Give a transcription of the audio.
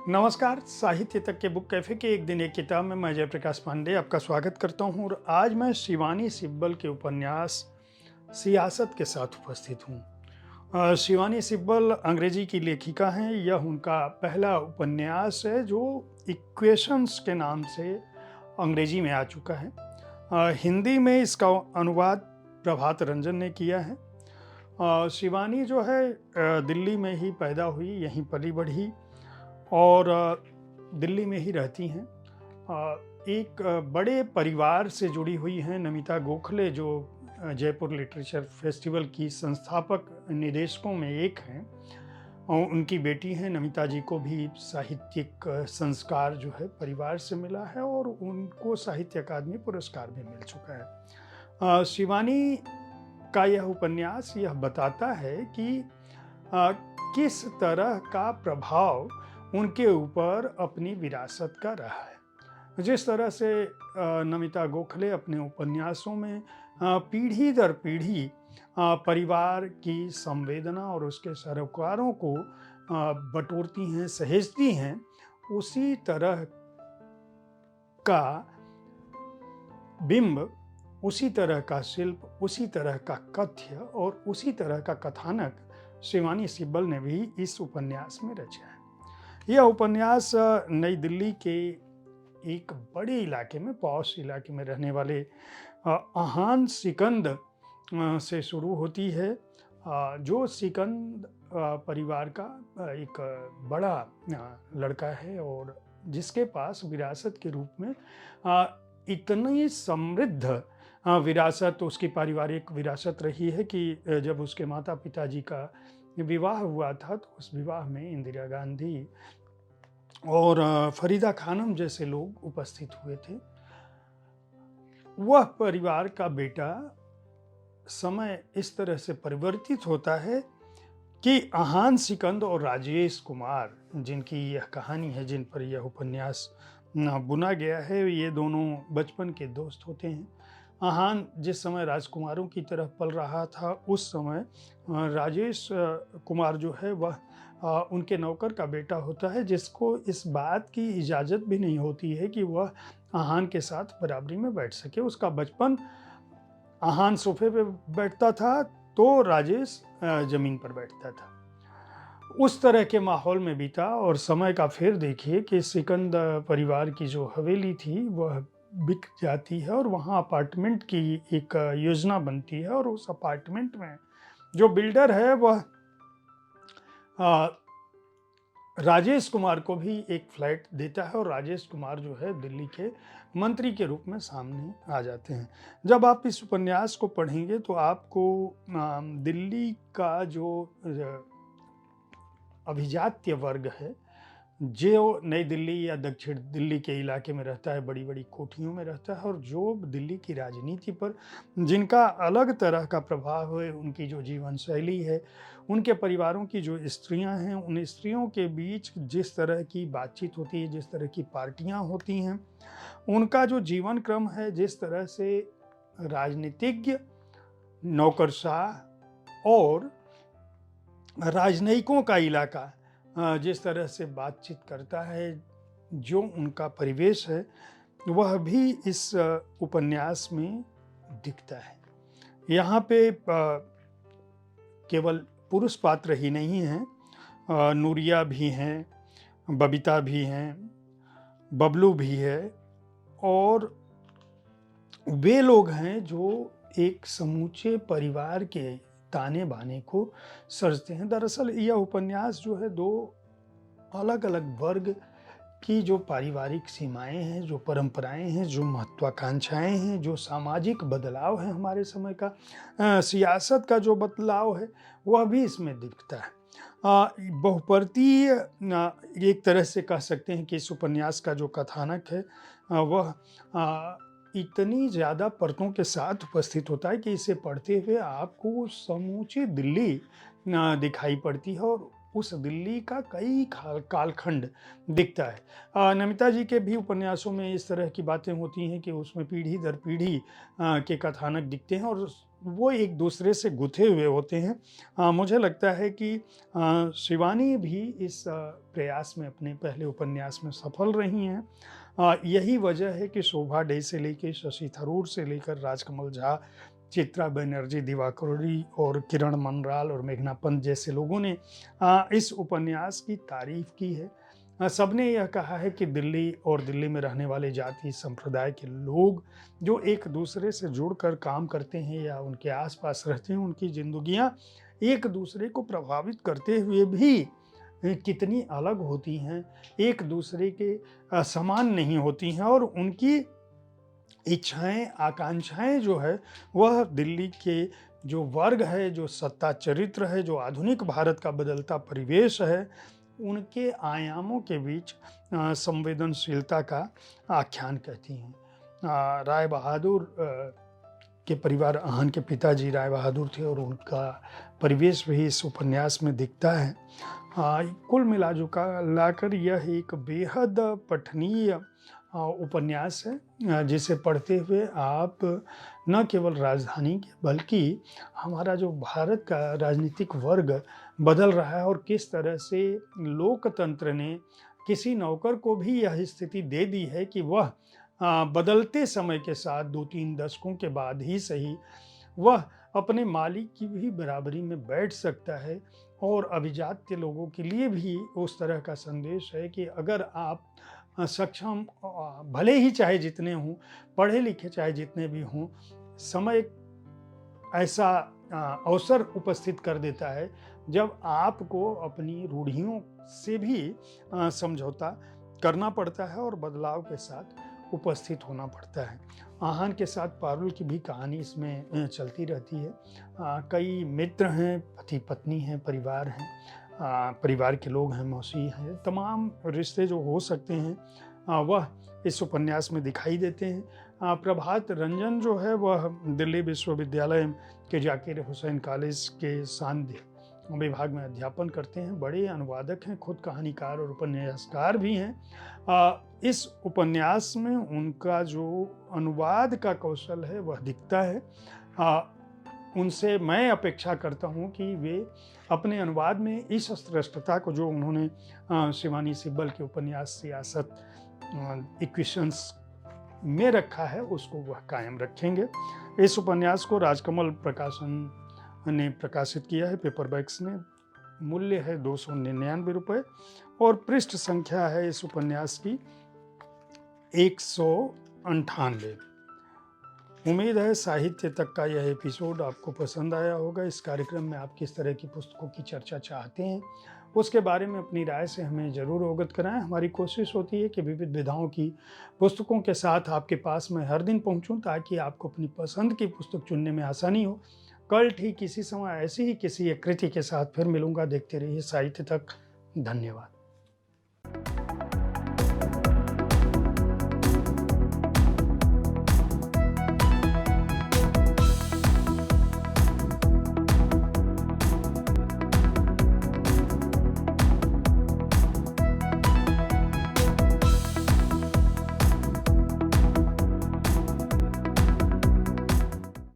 नमस्कार, साहित्य तक के बुक कैफ़े के एक दिन एक किताब में मैं जयप्रकाश पांडे आपका स्वागत करता हूँ और आज मैं शिवानी सिब्बल के उपन्यास सियासत के साथ उपस्थित हूँ। शिवानी सिब्बल अंग्रेजी की लेखिका हैं। यह उनका पहला उपन्यास है जो इक्वेशंस के नाम से अंग्रेजी में आ चुका है। हिंदी में इसका अनुवाद प्रभात रंजन ने किया है। शिवानी जो है दिल्ली में ही पैदा हुई, यहीं पली बढ़ी और दिल्ली में ही रहती हैं। एक बड़े परिवार से जुड़ी हुई हैं। नमिता गोखले जो जयपुर लिटरेचर फेस्टिवल की संस्थापक निदेशकों में एक हैं, और उनकी बेटी हैं। नमिता जी को भी साहित्यिक संस्कार जो है परिवार से मिला है और उनको साहित्य अकादमी पुरस्कार भी मिल चुका है। शिवानी का यह उपन्यास यह बताता है कि किस तरह का प्रभाव उनके ऊपर अपनी विरासत का रहा है। जिस तरह से नमिता गोखले अपने उपन्यासों में पीढ़ी दर पीढ़ी परिवार की संवेदना और उसके सरोकारों को बटोरती हैं, सहेजती हैं, उसी तरह का बिंब, उसी तरह का शिल्प, उसी तरह का कथ्य और उसी तरह का कथानक शिवानी सिब्बल ने भी इस उपन्यास में रचा है। यह उपन्यास नई दिल्ली के एक बड़े इलाके में, पॉश इलाके में रहने वाले अहान सिकंद से शुरू होती है, जो सिकंद परिवार का एक बड़ा लड़का है और जिसके पास विरासत के रूप में इतनी समृद्ध विरासत, उसकी पारिवारिक विरासत रही है कि जब उसके माता पिताजी का विवाह हुआ था तो उस विवाह में इंदिरा गांधी और फरीदा खानम जैसे लोग उपस्थित हुए थे। वह परिवार का बेटा समय इस तरह से परिवर्तित होता है कि अहान सिकंद और राजेश कुमार, जिनकी यह कहानी है, जिन पर यह उपन्यास बुना गया है, ये दोनों बचपन के दोस्त होते हैं। अहान जिस समय राजकुमारों की तरह पल रहा था, उस समय राजेश कुमार जो है वह उनके नौकर का बेटा होता है, जिसको इस बात की इजाज़त भी नहीं होती है कि वह अहान के साथ बराबरी में बैठ सके। उसका बचपन अहान सोफे पे बैठता था तो राजेश ज़मीन पर बैठता था। उस तरह के माहौल में बीता और समय का फेर देखिए कि सिकंद परिवार की जो हवेली थी वह बिक जाती है और वहाँ अपार्टमेंट की एक योजना बनती है और उस अपार्टमेंट में जो बिल्डर है वह राजेश कुमार को भी एक फ्लैट देता है और राजेश कुमार जो है दिल्ली के मंत्री के रूप में सामने आ जाते हैं। जब आप इस उपन्यास को पढ़ेंगे तो आपको दिल्ली का जो अभिजात्य वर्ग है, जो नई दिल्ली या दक्षिण दिल्ली के इलाके में रहता है, बड़ी बड़ी कोठियों में रहता है और जो दिल्ली की राजनीति पर जिनका अलग तरह का प्रभाव है, उनकी जो जीवन शैली है, उनके परिवारों की जो स्त्रियां हैं, उन स्त्रियों के बीच जिस तरह की बातचीत होती है, जिस तरह की पार्टियां होती हैं, उनका जो जीवन क्रम है, जिस तरह से राजनीतिज्ञ, नौकरशाह और राजनयिकों का इलाका जिस तरह से बातचीत करता है, जो उनका परिवेश है, वह भी इस उपन्यास में दिखता है। यहाँ पे केवल पुरुष पात्र ही नहीं हैं, नूरिया भी हैं, बबीता भी हैं, बबलू भी है और वे लोग हैं जो एक समूचे परिवार के ताने बाने को सजते हैं। दरअसल यह उपन्यास जो है दो अलग अलग वर्ग की जो पारिवारिक सीमाएं हैं, जो परंपराएं हैं, जो महत्वाकांक्षाएं हैं, जो सामाजिक बदलाव है हमारे समय का, सियासत का जो बदलाव है, वह भी इसमें दिखता है। बहुपर्तीय एक तरह से कह सकते हैं कि इस उपन्यास का जो कथानक है वह इतनी ज़्यादा परतों के साथ उपस्थित होता है कि इसे पढ़ते हुए आपको समूची दिल्ली दिखाई पड़ती है और उस दिल्ली का कई कालखंड दिखता है। नमिता जी के भी उपन्यासों में इस तरह की बातें होती हैं कि उसमें पीढ़ी दर पीढ़ी के कथानक दिखते हैं और वो एक दूसरे से गुथे हुए होते हैं। मुझे लगता है कि शिवानी भी इस प्रयास में अपने पहले उपन्यास में सफल रही हैं। यही वजह है कि शोभा डे से लेके शशि थरूर से लेकर राजकमल झा, चित्रा बनर्जी, दिवाकरी और किरण मनराल और मेघना पंत जैसे लोगों ने इस उपन्यास की तारीफ की है। सबने यह कहा है कि दिल्ली और दिल्ली में रहने वाले जाति संप्रदाय के लोग जो एक दूसरे से जुड़कर काम करते हैं या उनके आसपास रहते हैं, उनकी जिंदगियां एक दूसरे को प्रभावित करते हुए भी कितनी अलग होती हैं, एक दूसरे के समान नहीं होती हैं और उनकी इच्छाएं, आकांक्षाएं जो है वह दिल्ली के जो वर्ग है, जो सत्ता चरित्र है, जो आधुनिक भारत का बदलता परिवेश है, उनके आयामों के बीच संवेदनशीलता का आख्यान करती हैं। राय बहादुर के परिवार, आहन के पिताजी राय बहादुर थे और उनका परिवेश भी इस उपन्यास में दिखता है। कुल मिलाकर यह एक बेहद पठनीय उपन्यास है, जिसे पढ़ते हुए आप न केवल राजधानी के बल्कि हमारा जो भारत का राजनीतिक वर्ग बदल रहा है और किस तरह से लोकतंत्र ने किसी नौकर को भी यह स्थिति दे दी है कि वह बदलते समय के साथ 2-3 दशकों के बाद ही सही वह अपने मालिक की भी बराबरी में बैठ सकता है। और अभिजात्य लोगों के लिए भी उस तरह का संदेश है कि अगर आप सक्षम, भले ही चाहे जितने हों, पढ़े लिखे चाहे जितने भी हों, समय ऐसा अवसर उपस्थित कर देता है जब आपको अपनी रूढ़ियों से भी समझौता करना पड़ता है और बदलाव के साथ उपस्थित होना पड़ता है। आहन के साथ पारुल की भी कहानी इसमें चलती रहती है। कई मित्र हैं, पति पत्नी हैं, परिवार हैं, परिवार के लोग हैं, मौसी हैं, तमाम रिश्ते जो हो सकते हैं वह इस उपन्यास में दिखाई देते हैं। प्रभात रंजन जो है वह दिल्ली विश्वविद्यालय के जाकिर हुसैन कॉलेज के सांध्य विभाग में अध्यापन करते हैं। बड़े अनुवादक हैं, खुद कहानीकार और उपन्यासकार भी हैं। इस उपन्यास में उनका जो अनुवाद का कौशल है वह दिखता है। उनसे मैं अपेक्षा करता हूं कि वे अपने अनुवाद में इस श्रेष्ठता को जो उन्होंने शिवानी सिब्बल के उपन्यास सियासत इक्वेशंस में रखा है उसको वह कायम रखेंगे। इस उपन्यास को राजकमल प्रकाशन ने प्रकाशित किया है पेपरबैक्स में। मूल्य है 299 रुपये और पृष्ठ संख्या है इस उपन्यास की 198। उम्मीद है साहित्य तक का यह एपिसोड आपको पसंद आया होगा। इस कार्यक्रम में आप किस तरह की पुस्तकों की चर्चा चाहते हैं उसके बारे में अपनी राय से हमें ज़रूर अवगत कराएं। हमारी कोशिश होती है कि विविध विधाओं की पुस्तकों के साथ आपके पास मैं हर दिन पहुंचूं ताकि आपको अपनी पसंद की पुस्तक चुनने में आसानी हो। कल ठीक इसी समय ऐसी ही किसी एक कृति के साथ फिर मिलूंगा। देखते रहिए साहित्य तक। धन्यवाद।